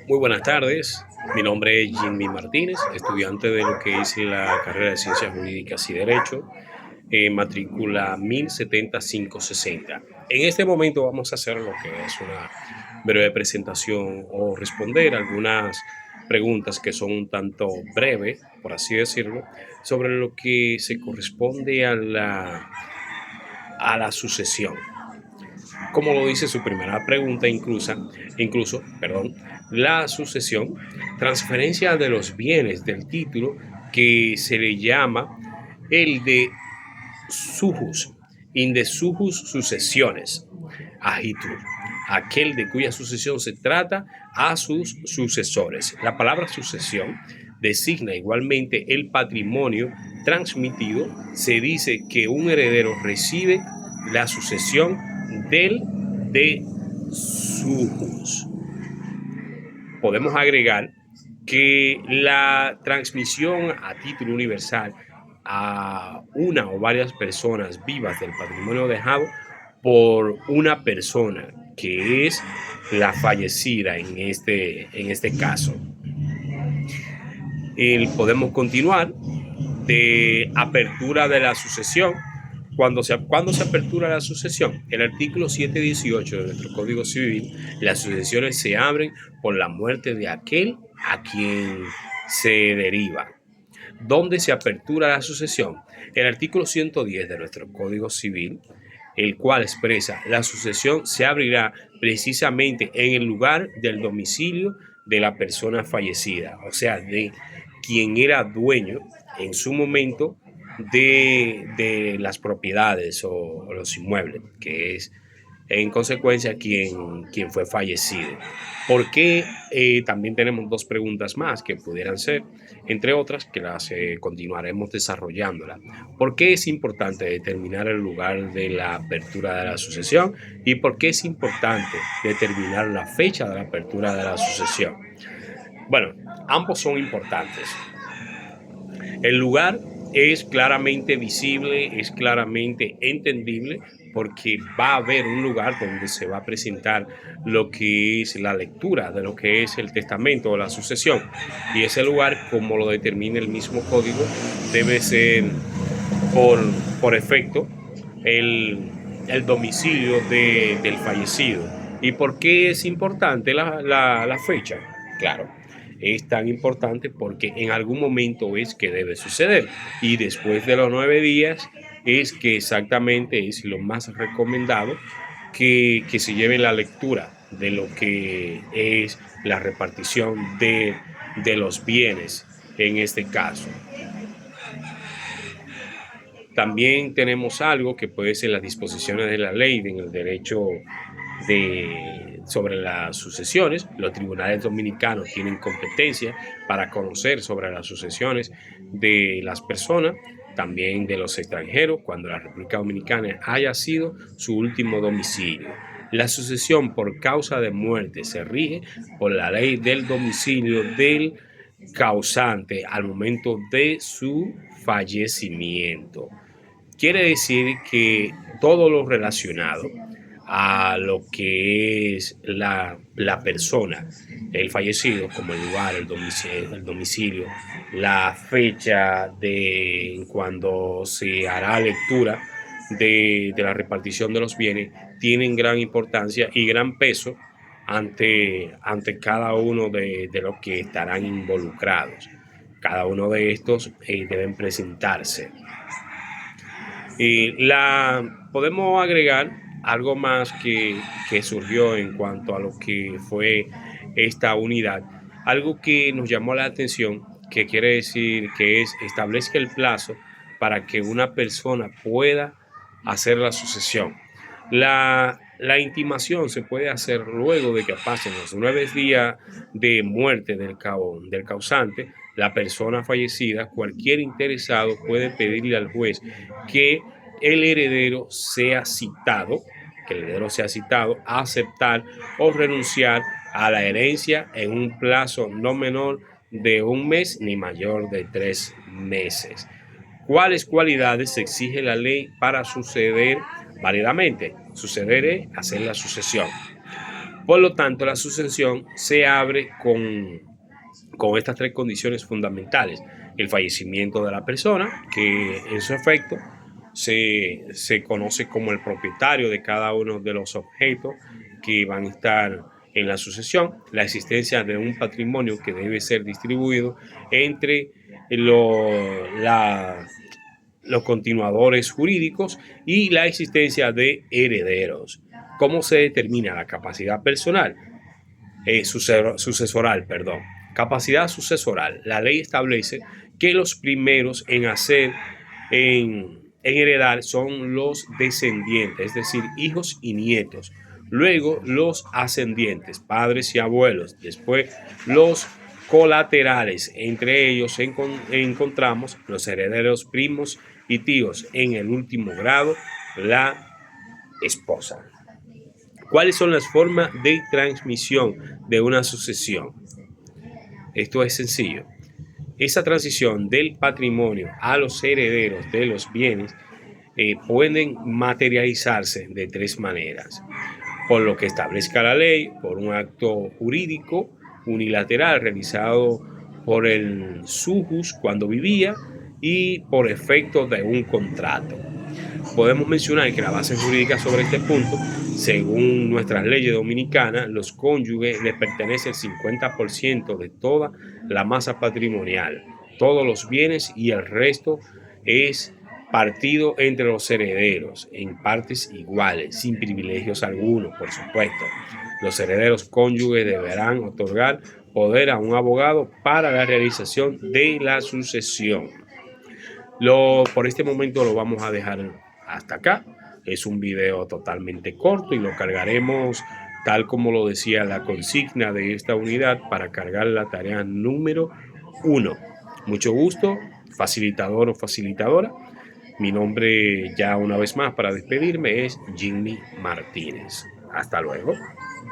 Muy buenas tardes, mi nombre es Jimmy Martínez, estudiante de lo que es la carrera de Ciencias Jurídicas y Derecho, matrícula 107560. En este momento vamos a hacer lo que es una breve presentación o responder algunas preguntas que son un tanto breves, por así decirlo, sobre lo que se corresponde a la sucesión. Como lo dice su primera pregunta, la sucesión, transferencia de los bienes del título que se le llama el de sujus, in de sujus sucesiones, agitur, aquel de cuya sucesión se trata a sus sucesores. La palabra sucesión designa igualmente el patrimonio transmitido. Se dice que un heredero recibe la sucesión del de sujus. Podemos agregar que la transmisión a título universal a una o varias personas vivas del patrimonio dejado por una persona que es la fallecida en este caso. Podemos continuar de apertura de la sucesión. ¿Cuándo se apertura la sucesión? El artículo 718 de nuestro Código Civil, las sucesiones se abren por la muerte de aquel a quien se deriva. ¿Dónde se apertura la sucesión? El artículo 110 de nuestro Código Civil, el cual expresa la sucesión se abrirá precisamente en el lugar del domicilio de la persona fallecida, o sea, de quien era dueño en su momento de las propiedades o los inmuebles, que es en consecuencia quien fue fallecido. ¿Por qué? También tenemos dos preguntas más que pudieran ser, entre otras, que las continuaremos desarrollándolas. ¿Por qué es importante determinar el lugar de la apertura de la sucesión? ¿Y por qué es importante determinar la fecha de la apertura de la sucesión? Bueno, ambos son importantes. El lugar es claramente visible, es claramente entendible, porque va a haber un lugar donde se va a presentar lo que es la lectura de lo que es el testamento o la sucesión. Y ese lugar, como lo determina el mismo código, debe ser por efecto el domicilio del fallecido. ¿Y por qué es importante la fecha? Claro, es tan importante porque en algún momento es que debe suceder, y después de los 9 días es que exactamente es lo más recomendado que se lleve la lectura de lo que es la repartición de los bienes en este caso. También tenemos algo que puede ser las disposiciones de la ley en el derecho sobre las sucesiones. Los tribunales dominicanos tienen competencia para conocer sobre las sucesiones de las personas, también de los extranjeros, cuando la República Dominicana haya sido su último domicilio. La sucesión por causa de muerte se rige por la ley del domicilio del causante al momento de su fallecimiento. Quiere decir que todo lo relacionado a lo que es la persona, el fallecido, como el lugar, el domicilio, la fecha de cuando se hará lectura de la repartición de los bienes, tienen gran importancia y gran peso ante cada uno de los que estarán involucrados. Cada uno de estos deben presentarse. Podemos agregar algo más que surgió en cuanto a lo que fue esta unidad. Algo que nos llamó la atención, que quiere decir que establezca el plazo para que una persona pueda hacer la sucesión. La intimación se puede hacer luego de que pasen los 9 días de muerte del causante, la persona fallecida. Cualquier interesado puede pedirle al juez que el heredero sea citado, a aceptar o renunciar a la herencia en un plazo no menor de 1 mes ni mayor de 3 meses. ¿Cuáles cualidades exige la ley para suceder válidamente? Suceder es hacer la sucesión. Por lo tanto, la sucesión se abre con estas tres condiciones fundamentales. El fallecimiento de la persona, que en su efecto se conoce como el propietario de cada uno de los objetos que van a estar en la sucesión, la existencia de un patrimonio que debe ser distribuido entre los continuadores jurídicos y la existencia de herederos. ¿Cómo se determina la capacidad personal? Sucesoral, perdón. Capacidad sucesoral. La ley establece que los primeros en heredar son los descendientes, es decir, hijos y nietos. Luego los ascendientes, padres y abuelos. Después los colaterales. Entre ellos encontramos los herederos primos y tíos. En el último grado, la esposa. ¿Cuáles son las formas de transmisión de una sucesión? Esto es sencillo. Esa transición del patrimonio a los herederos de los bienes pueden materializarse de tres maneras. Por lo que establezca la ley, por un acto jurídico unilateral realizado por el sujus cuando vivía y por efecto de un contrato. Podemos mencionar que la base jurídica sobre este punto, según nuestras leyes dominicanas, los cónyuges les pertenece el 50% de toda la masa patrimonial, todos los bienes, y el resto es partido entre los herederos en partes iguales, sin privilegios algunos, por supuesto. Los herederos cónyuges deberán otorgar poder a un abogado para la realización de la sucesión. Por este momento lo vamos a dejar hasta acá. Es un video totalmente corto y lo cargaremos tal como lo decía la consigna de esta unidad, para cargar la tarea número 1. Mucho gusto, facilitador o facilitadora. Mi nombre, ya una vez más para despedirme, es Jimmy Martínez. Hasta luego.